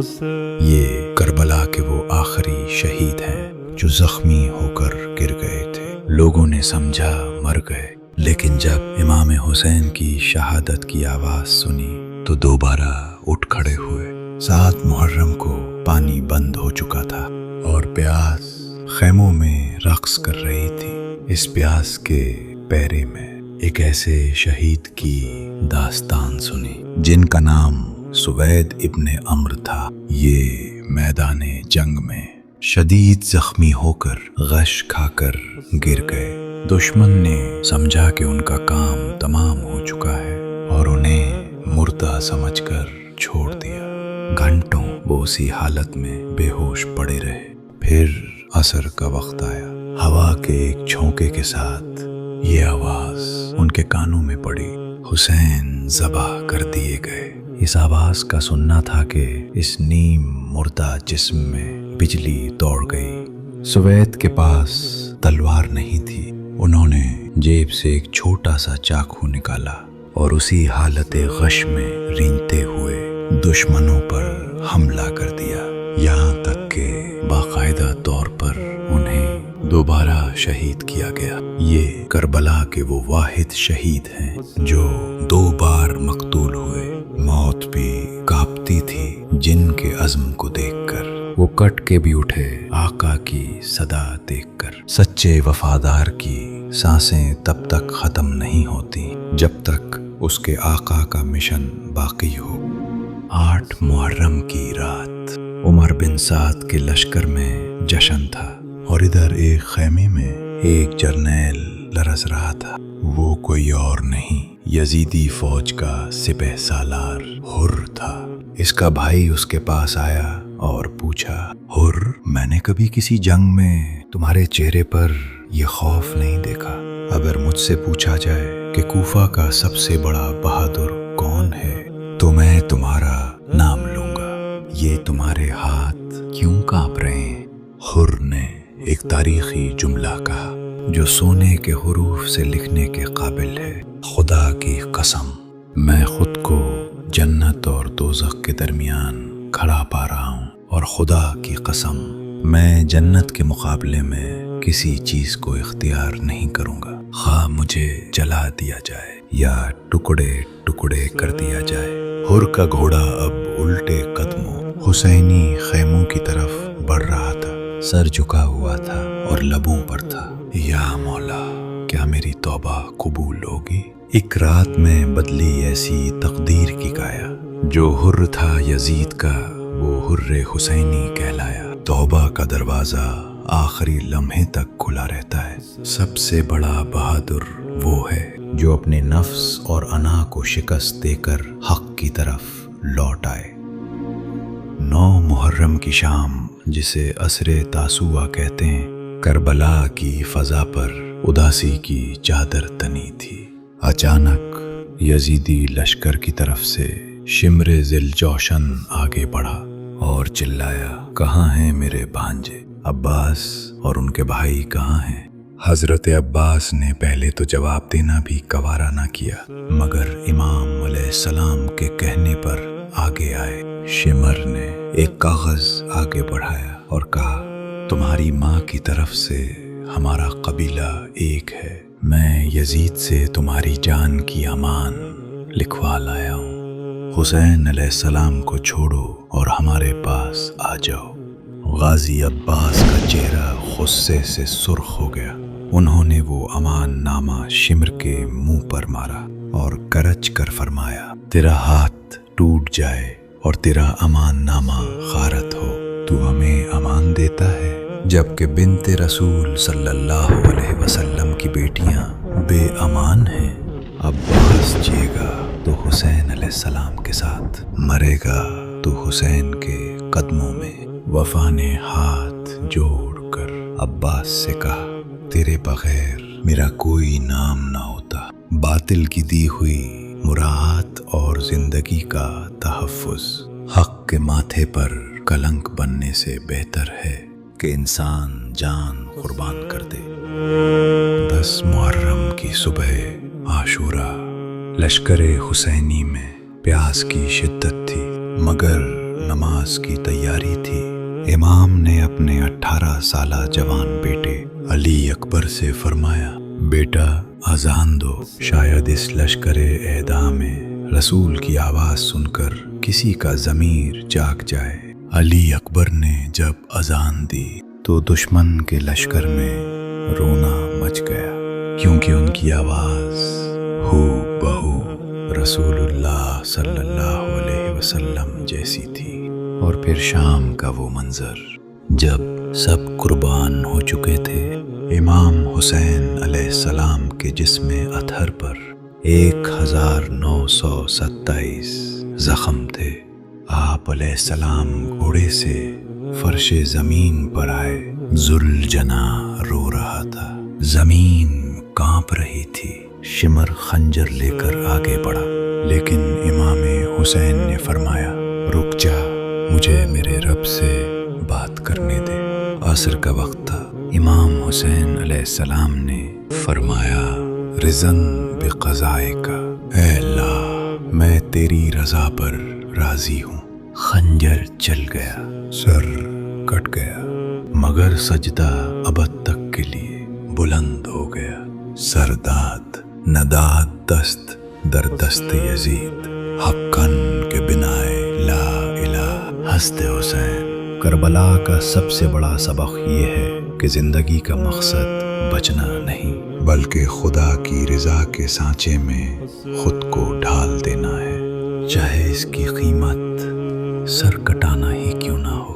یہ کربلا کے وہ آخری شہید ہیں جو زخمی ہو کر گر گئے تھے۔ لوگوں نے سمجھا مر گئے، لیکن جب امام حسین کی شہادت کی آواز سنی تو دوبارہ اٹھ کھڑے ہوئے۔ 7 محرم کو پانی بند ہو چکا تھا اور پیاس خیموں میں رقص کر رہی تھی۔ اس پیاس کے پیرے میں ایک ایسے شہید کی داستان سنی جن کا نام سوید ابن عمرو تھا۔ یہ میدان جنگ میں شدید زخمی ہو کر غش کھا کر گر گئے۔ دشمن نے سمجھا کہ ان کا کام تمام ہو چکا ہے اور انہیں مردہ سمجھ کر چھوڑ دیا۔ گھنٹوں وہ اسی حالت میں بے ہوش پڑے رہے۔ پھر عصر کا وقت آیا۔ ہوا کے ایک جھونکے کے ساتھ یہ آواز ان کے کانوں میں پڑی، حسین ذبح کر دیے گئے۔ اس آواز کا سننا تھا کہ اس نیم مردہ جسم میں بجلی دوڑ گئی۔ سوید کے پاس تلوار نہیں تھی۔ انہوں نے جیب سے ایک چھوٹا سا چاقو نکالا اور اسی حالت غش میں رینگتے ہوئے دشمنوں پر حملہ کر دیا، یہاں تک کہ باقاعدہ طور پر انہیں دوبارہ شہید کیا گیا۔ یہ کربلا کے وہ واحد شہید ہیں جو 2 بار مقتول ہوئے۔ موت بھی کانپتی تھی جن کے عزم کو دیکھ کر۔ وہ کٹ کے بھی اٹھے آقا کی صدا دیکھ کر۔ سچے وفادار کی سانسیں تب تک ختم نہیں ہوتی جب تک اس کے آقا کا مشن باقی ہو۔ 8 محرم کی رات عمر بن سعد کے لشکر میں جشن تھا اور ادھر ایک خیمے میں ایک جرنیل لرز رہا تھا۔ وہ کوئی اور نہیں، یزیدی فوج کا سپہ سالار حر تھا۔ اس کا بھائی اس کے پاس آیا اور پوچھا، حر، میں نے کبھی کسی جنگ میں تمہارے چہرے پر یہ خوف نہیں دیکھا۔ اگر مجھ سے پوچھا جائے کہ کوفہ کا سب سے بڑا بہادر کون ہے تو میں تمہارا نام لوں گا۔ یہ تمہارے ہاتھ کیوں کانپ رہے ہیں؟ حر نے ایک تاریخی جملہ کہا جو سونے کے حروف سے لکھنے کے قابل ہے۔ خدا کی قسم، میں خود کو جنت اور دوزخ کے درمیان کھڑا پا رہا ہوں، اور خدا کی قسم میں جنت کے مقابلے میں کسی چیز کو اختیار نہیں کروں گا، خواہ مجھے جلا دیا جائے یا ٹکڑے ٹکڑے کر دیا جائے۔ حر کا گھوڑا اب الٹے قدموں حسینی خیموں کی طرف بڑھ رہا تھا، سر جھکا ہوا تھا اور لبوں پر تھا، یا مولا، کیا میری توبہ قبول ہوگی؟ ایک رات میں بدلی ایسی تقدیر کی کایا۔ جو حر تھا یزید کا وہ حر حسینی کہلایا۔ توبہ کا دروازہ آخری لمحے تک کھلا رہتا ہے۔ سب سے بڑا بہادر وہ ہے جو اپنے نفس اور انا کو شکست دے کر حق کی طرف لوٹ آئے۔ 9 محرم کی شام، جسے عصر تاسوعہ کہتے ہیں، کربلا کی فضا پر اداسی کی چادر تنی تھی۔ اچانک یزیدی لشکر کی طرف سے شمر ذل جوشن آگے بڑھا اور چلایا، کہاں ہیں میرے بھانجے؟ عباس اور ان کے بھائی کہاں ہیں؟ حضرت عباس نے پہلے تو جواب دینا بھی گوارا نہ کیا، مگر امام علیہ السلام کے کہنے پر آگے آئے۔ شمر نے ایک کاغذ آگے بڑھایا اور کہا، تمہاری ماں کی طرف سے ہمارا قبیلہ ایک ہے، میں یزید سے تمہاری جان کی امان لکھوا لایا ہوں۔ حسین علیہ السلام کو چھوڑو اور ہمارے پاس آ جاؤ۔ غازی عباس کا چہرہ غصے سے سرخ ہو گیا۔ انہوں نے وہ امان نامہ شمر کے منہ پر مارا اور کرچ کر فرمایا، تیرا ہاتھ ٹوٹ جائے اور تیرا امان نامہ غارت ہو، تو ہمیں امان دیتا ہے جبکہ بنت رسول صلی اللہ علیہ وسلم کی بیٹیاں بے امان ہیں۔ عباس جیے گا تو حسین علیہ السلام کے ساتھ، مرے گا تو حسین کے قدموں میں۔ وفا نے ہاتھ جوڑ کر عباس سے کہا، تیرے بغیر میرا کوئی نام نہ ہوتا۔ باطل کی دی ہوئی مراعات اور زندگی کا تحفظ حق کے ماتھے پر کلنک بننے سے بہتر ہے کہ انسان جان قربان کر دے۔ 10 محرم کی صبح عاشورہ، لشکر حسینی میں پیاس کی شدت تھی، مگر نماز کی تیاری تھی۔ امام نے اپنے 18 سالہ جوان بیٹے علی اکبر سے فرمایا، بیٹا اذان دو، شاید اس لشکر اعدام میں رسول کی آواز سن کر کسی کا ضمیر جاگ جائے۔ علی اکبر نے جب اذان دی تو دشمن کے لشکر میں رونا مچ گیا، کیونکہ ان کی آواز ہو بہو رسول اللہ صلی اللہ علیہ وسلم جیسی تھی۔ اور پھر شام کا وہ منظر جب سب قربان ہو چکے تھے، امام حسین علیہ السلام کے جسم اطہر پر 1927 زخم تھے۔ آپ علیہ السلام گھوڑے سے فرش زمین پر آئے، ذوالجنا رو رہا تھا، زمین کانپ رہی تھی۔ شمر خنجر لے کر آگے بڑھا، لیکن امام حسین نے فرمایا، رک جا، مجھے میرے رب سے بات کرنے دے۔ عصر کا وقت تھا۔ امام حسین علیہ السلام نے فرمایا، رضن بقضائے کا، اے اللہ میں تیری رضا پر راضی ہوں۔ خنجر چل گیا، سر کٹ گیا، مگر سجدہ ابد تک کے لیے بلند ہو گیا۔ سرداد نداد دست در دست یزید، حقاً کے بنائے لا الہ ہست حسین۔ کربلا کا سب سے بڑا سبق یہ ہے کہ زندگی کا مقصد بچنا نہیں، بلکہ خدا کی رضا کے سانچے میں خود کو ڈھال دینا ہے، چاہے اس کی قیمت سر کٹانا ہی کیوں نہ ہو۔